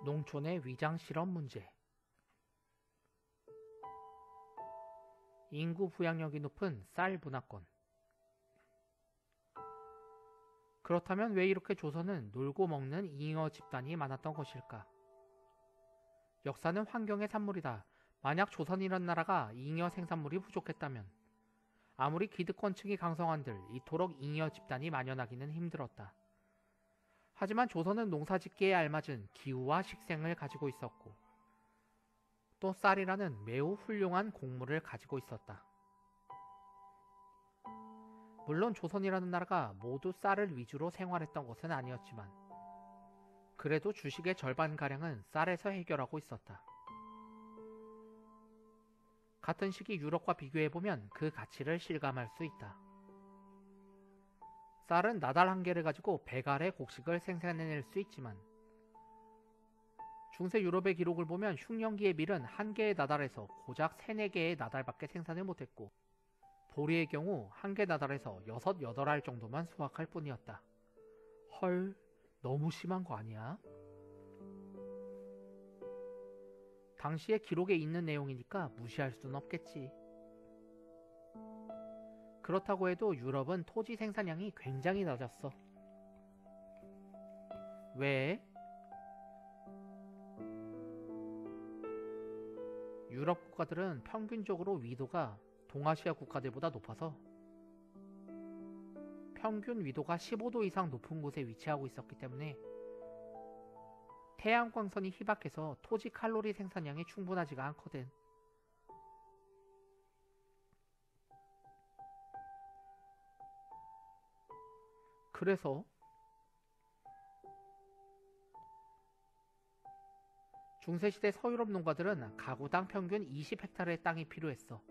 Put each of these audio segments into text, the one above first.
농촌의 위장 실험 문제. 인구 부양력이 높은 쌀 문화권. 그렇다면 왜 이렇게 조선은 놀고 먹는 잉여 집단이 많았던 것일까? 역사는 환경의 산물이다. 만약 조선이란 나라가 잉여 생산물이 부족했다면 아무리 기득권층이 강성한들 이토록 잉여 집단이 만연하기는 힘들었다. 하지만 조선은 농사짓기에 알맞은 기후와 식생을 가지고 있었고 또 쌀이라는 매우 훌륭한 곡물을 가지고 있었다. 물론 조선이라는 나라가 모두 쌀을 위주로 생활했던 것은 아니었지만 그래도 주식의 절반가량은 쌀에서 해결하고 있었다. 같은 시기 유럽과 비교해보면 그 가치를 실감할 수 있다. 쌀은 나달 한 개를 가지고 100알의 곡식을 생산해낼 수 있지만 중세 유럽의 기록을 보면 흉년기의 밀은 한 개의 나달에서 고작 3, 4개의 나달밖에 생산을 못했고 보리의 경우 한 개 나달에서 6, 8알 정도만 수확할 뿐이었다. 헐, 너무 심한 거 아니야? 당시의 기록에 있는 내용이니까 무시할 수는 없겠지. 그렇다고 해도 유럽은 토지 생산량이 굉장히 낮았어. 왜? 유럽 국가들은 평균적으로 위도가 동아시아 국가들보다 높아서 평균 위도가 15도 이상 높은 곳에 위치하고 있었기 때문에 태양광선이 희박해서 토지 칼로리 생산량이 충분하지가 않거든. 그래서 중세시대 서유럽 농가들은 가구당 평균 20헥타르의 땅이 필요했어.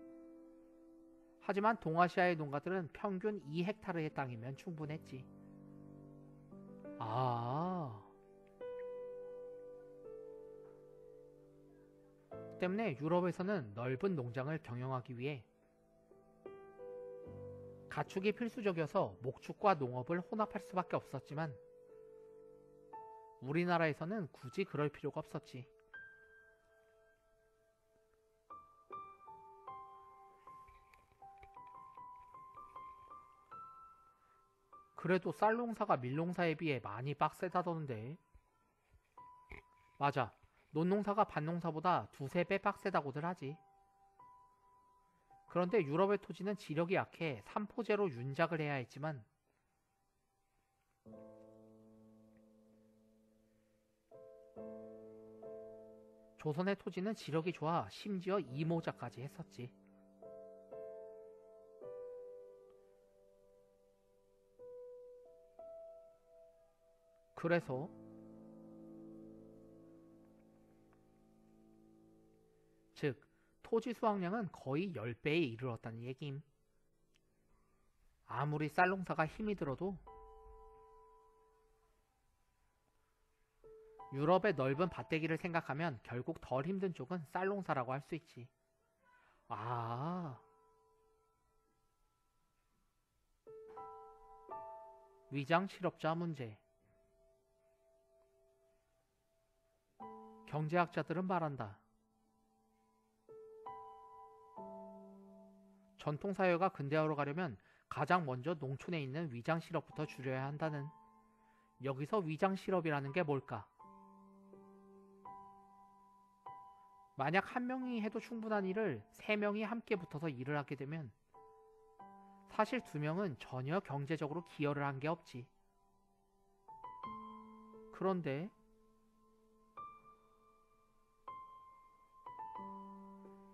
하지만 동아시아의 농가들은 평균 2헥타르의 땅이면 충분했지. 때문에 유럽에서는 넓은 농장을 경영하기 위해 가축이 필수적이어서 목축과 농업을 혼합할 수밖에 없었지만 우리나라에서는 굳이 그럴 필요가 없었지. 그래도 쌀농사가 밀농사에 비해 많이 빡세다던데. 맞아. 논농사가 밭농사보다 2, 3배 빡세다고들 하지. 그런데 유럽의 토지는 지력이 약해 산포제로 윤작을 해야 했지만 조선의 토지는 지력이 좋아 심지어 이모작까지 했었지. 그래서 즉 토지 수확량은 거의 10배에 이르렀다는 얘김. 아무리 쌀농사가 힘이 들어도 유럽의 넓은 밭대기를 생각하면 결국 덜 힘든 쪽은 쌀농사라고 할 수 있지. 위장 실업자 문제. 경제학자들은 말한다. 전통사회가 근대화로 가려면 가장 먼저 농촌에 있는 위장실업부터 줄여야 한다는. 여기서 위장실업이라는 게 뭘까? 만약 한 명이 해도 충분한 일을 3명이 함께 붙어서 일을 하게 되면 사실 2명은 전혀 경제적으로 기여를 한 게 없지. 그런데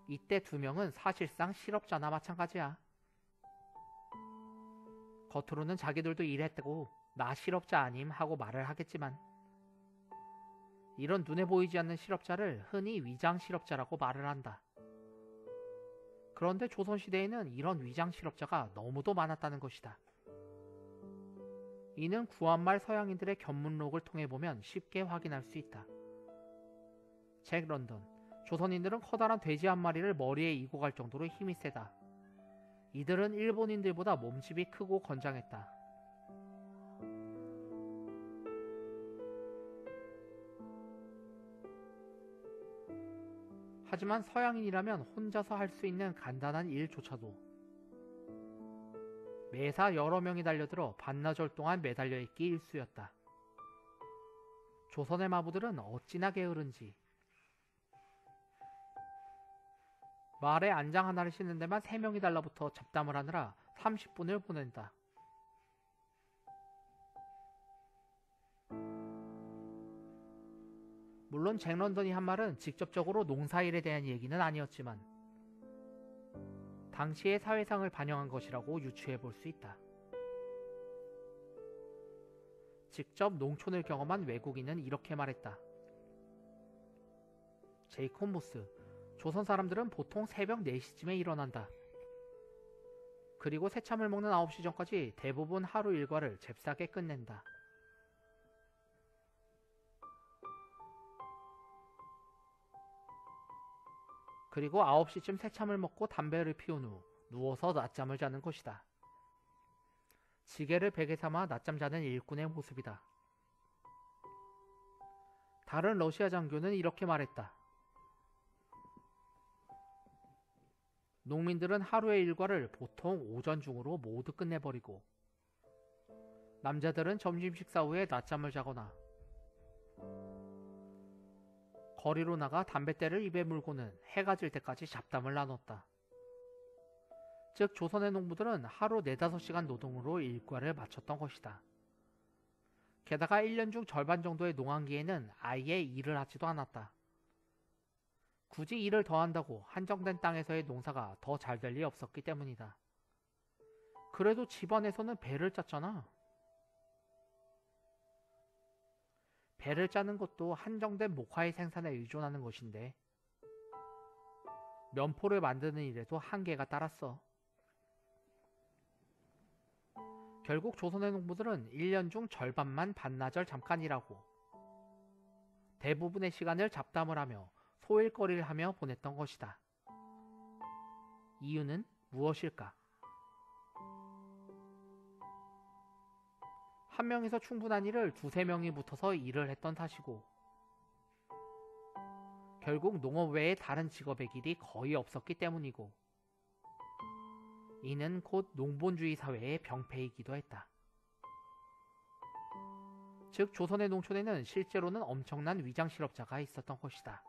이때 2명은 사실상 실업자나 마찬가지야. 겉으로는 자기들도 일했다고 나 실업자 아님 하고 말을 하겠지만 이런 눈에 보이지 않는 실업자를 흔히 위장 실업자라고 말을 한다. 그런데 조선시대에는 이런 위장 실업자가 너무도 많았다는 것이다. 이는 구한말 서양인들의 견문록을 통해 보면 쉽게 확인할 수 있다. 잭 런던. 조선인들은 커다란 돼지 한 마리를 머리에 이고 갈 정도로 힘이 세다. 이들은 일본인들보다 몸집이 크고 건장했다. 하지만 서양인이라면 혼자서 할 수 있는 간단한 일조차도 매사 여러 명이 달려들어 반나절 동안 매달려 있기 일쑤였다. 조선의 마부들은 어찌나 게으른지 말에 안장 하나를 싣는 데만 3명이 달라붙어 잡담을 하느라 30분을 보낸다. 물론 잭 런던이 한 말은 직접적으로 농사일에 대한 얘기는 아니었지만 당시의 사회상을 반영한 것이라고 유추해 볼 수 있다. 직접 농촌을 경험한 외국인은 이렇게 말했다. 제이콥 모스, 조선 사람들은 보통 새벽 4시쯤에 일어난다. 그리고 새참을 먹는 9시 전까지 대부분 하루 일과를 잽싸게 끝낸다. 그리고 9시쯤 새참을 먹고 담배를 피운 후 누워서 낮잠을 자는 것이다. 지게를 베개 삼아 낮잠 자는 일꾼의 모습이다. 다른 러시아 장교는 이렇게 말했다. 농민들은 하루의 일과를 보통 오전 중으로 모두 끝내버리고 남자들은 점심 식사 후에 낮잠을 자거나 거리로 나가 담뱃대를 입에 물고는 해가 질 때까지 잡담을 나눴다. 즉 조선의 농부들은 하루 4-5시간 노동으로 일과를 마쳤던 것이다. 게다가 1년 중 절반 정도의 농한기에는 아예 일을 하지도 않았다. 굳이 일을 더 한다고 한정된 땅에서의 농사가 더 잘 될 리 없었기 때문이다. 그래도 집안에서는 배를 짰잖아. 배를 짜는 것도 한정된 목화의 생산에 의존하는 것인데 면포를 만드는 일에도 한계가 따랐어. 결국 조선의 농부들은 1년 중 절반만 반나절 잠깐 일하고 대부분의 시간을 잡담을 하며 소일거리를 하며 보냈던 것이다. 이유는 무엇일까? 한 명에서 충분한 일을 2-3명이 붙어서 일을 했던 탓이고 결국 농업 외에 다른 직업의 길이 거의 없었기 때문이고 이는 곧 농본주의 사회의 병폐이기도 했다. 즉 조선의 농촌에는 실제로는 엄청난 위장실업자가 있었던 것이다.